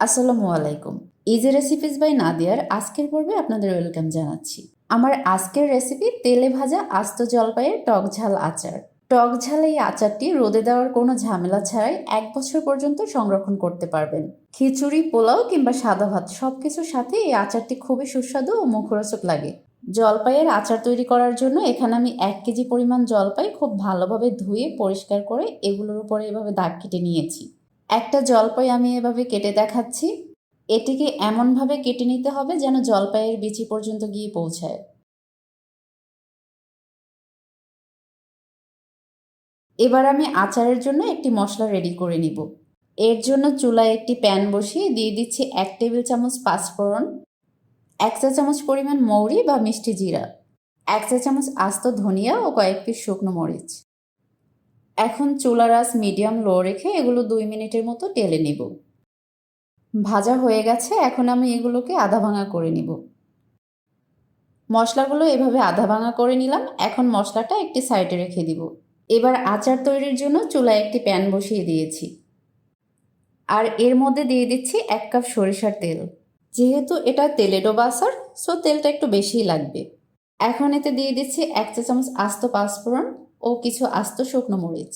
আসসালামু আলাইকুম। Easy recipes by নাদিয়ার আজকের পর্বে আপনাদের ওয়েলকাম জানাচ্ছি। আমার আজকের রেসিপি তেলে ভাজা আস্ত জলপাইয়ের টক ঝাল আচার। টক ঝাল এই আচারটি রোদে দেওয়ার কোনো ঝামেলা ছাড়াই 1 বছর পর্যন্ত সংরক্ষণ করতে পারবেন। খিচুড়ি, পোলাও কিংবা সাদা ভাত সবকিছুর সাথে এই আচারটি খুবই সুস্বাদু ও মুখরোচক লাগে। জলপাইয়ের আচার তৈরি করার জন্য এখানে আমি 1 কেজি পরিমাণ জলপাই খুব ভালোভাবে ধুয়ে পরিষ্কার করে এগুলোর উপরে এভাবে দাগ কেটে নিয়েছি। একটা জলপাই আমি এভাবে কেটে দেখাচ্ছি। এটিকে এমনভাবে কেটে নিতে হবে যেন জলপাইয়ের বিচি পর্যন্ত গিয়ে পৌঁছায়। এবার আমি আচারের জন্য একটি মশলা রেডি করে নিব। এর জন্য চুলায় একটি প্যান বসিয়ে দিয়ে দিচ্ছি 1 টেবিল চামচ পাঁচফোড়ন, 1 চা চামচ পরিমাণ মৌরি বা মিষ্টি জিরা, 1 চা চামচ আস্ত ধনিয়া ও কয়েক পিস শুকনো মরিচ। এখন চুলার আঁচ মিডিয়াম লো রেখে এগুলো 2 মিনিটের মতো টেলে নিব। ভাজা হয়ে গেছে, এখন আমি এগুলোকে আধা ভাঙা করে নিব। মশলাগুলো এভাবে আধা ভাঙা করে নিলাম। এখন মশলাটা একটি সাইডে রেখে দিব। এবার আচার তৈরির জন্য চুলায় একটি প্যান বসিয়ে দিয়েছি, আর এর মধ্যে দিয়ে দিচ্ছি 1 কাপ সরিষার তেল। যেহেতু এটা তেলে ডোবা আচার, সো তেলটা একটু বেশিই লাগবে। এখন এতে দিয়ে দিচ্ছি 1 চা চামচ আস্ত পাঁচফোড়ন ও কিছু আস্ত শুকনো মরিচ।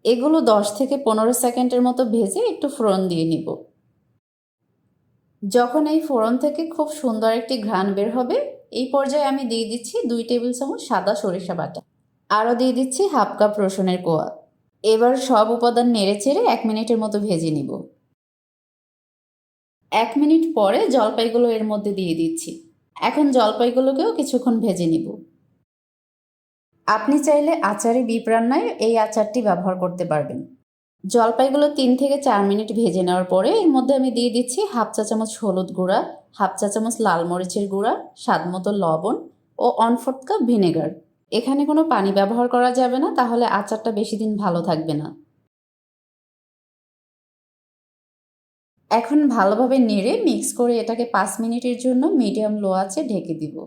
এগুলো 10 থেকে 15 সেকেন্ডের মতো ভেজে একটু ফোড়ন দিয়ে নিব। যখন এই ফোড়ন থেকে খুব সুন্দর একটি ঘ্রাণ বের হবে, এই পর্যায়ে আমি দিয়ে দিচ্ছি 2 টেবিল চামচ সাদা সরিষা বাটা। আরও দিয়ে দিচ্ছি হাফ কাপ রসুনের কোয়া। এবার সব উপাদান নেড়েচেড়ে 1 মিনিটের মতো ভেজে নিব। 1 মিনিট পরে জলপাইগুলো এর মধ্যে দিয়ে দিচ্ছি। এখন জলপাইগুলোকেও কিছুক্ষণ ভেজে নিব। আপনি চাইলে আচারে বিপ রান্নায় এই আচারটি ব্যবহার করতে পারবেন। জলপাইগুলো 3 থেকে 4 মিনিট ভেজে নেওয়ার পরে এর মধ্যে আমি দিয়ে দিচ্ছি হাফ চা চামচ হলুদ গুঁড়া, হাফ চা চামচ লাল মরিচের গুঁড়া, স্বাদমতো লবণ ও 1/4 কাপ ভিনেগার। এখানে কোনো পানি ব্যবহার করা যাবে না, তাহলে আচারটা বেশি দিন ভালো থাকবে না। এখন ভালোভাবে নেড়ে মিক্স করে এটাকে 5 মিনিটের জন্য মিডিয়াম লো আঁচে ঢেকে দিব।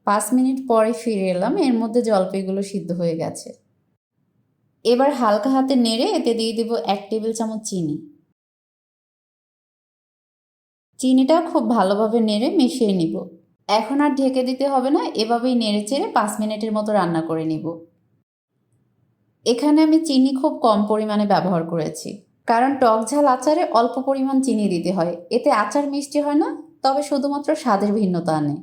5 মিনিট পরে ফিরে এলাম, এর মধ্যে জলপাইগুলো সিদ্ধ হয়ে গেছে। এবার হালকা হাতে নেড়ে এতে দিয়ে দিব 1 টেবিল চামচ চিনি। চিনিটা খুব ভালোভাবে নেড়ে মিশিয়ে নিব। এখন আর ঢেকে দিতে হবে না, এভাবেই নেড়ে চেড়ে 5 মিনিটের মতো রান্না করে নিব। এখানে আমি চিনি খুব কম পরিমাণে ব্যবহার করেছি, কারণ টক ঝাল আচারে অল্প পরিমাণ চিনি দিতে হয়। এতে আচার মিষ্টি হয় না, তবে শুধুমাত্র স্বাদের ভিন্নতা আনে।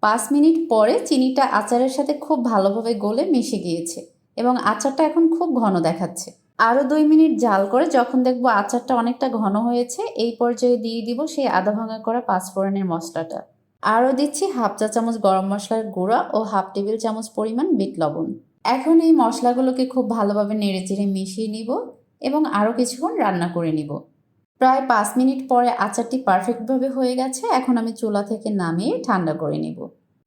5 মিনিট পরে চিনিটা আচারের সাথে খুব ভালোভাবে গলে মিশে গিয়েছে এবং আচারটা এখন খুব ঘন দেখাচ্ছে। আরও 2 মিনিট জাল করে যখন দেখব আচারটা অনেকটা ঘন হয়েছে, এই পর্যায়ে দিয়ে দিব সেই আধা ভাঙা করা পাঁচফোড়নের মশলাটা। আরও দিচ্ছি হাফ চা চামচ গরম মশলার গুঁড়া ও হাফ টেবিল চামচ পরিমাণ বিট লবণ। এখন এই মশলাগুলোকে খুব ভালোভাবে নেড়েচেড়ে মিশিয়ে নিব এবং আরও কিছুক্ষণ রান্না করে নিব। প্রায় 5 মিনিট পরে আচারটি পারফেক্টভাবে হয়ে গেছে। এখন আমি চুলা থেকে নামিয়ে ঠান্ডা করে নিব।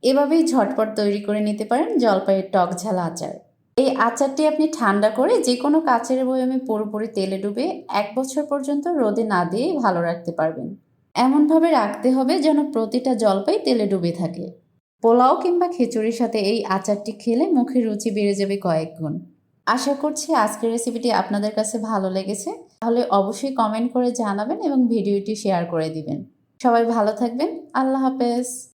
এভাবেই ঝটপট তৈরি করে নিতে পারেন জলপাইয়ের টক ঝাল আচার। এই আচারটি আপনি ঠান্ডা করে যে কোনো কাচের বয়ামে পুরোপুরি তেলে ডুবে 1 বছর পর্যন্ত রোদে না দিয়ে ভালো রাখতে পারবেন। এমনভাবে রাখতে হবে যেন প্রতিটা জলপাই তেলে ডুবে থাকে। পোলাও কিংবা খিচুড়ির সাথে এই আচারটি খেলে মুখের রুচি বেড়ে যাবে কয়েক গুণ। আশা করছি আজকের রেসিপিটি আপনাদের কাছে ভালো লেগেছে। তাহলে অবশ্যই কমেন্ট করে জানাবেন এবং ভিডিওটি শেয়ার করে দিবেন। সবাই ভালো থাকবেন। আল্লাহ হাফেজ।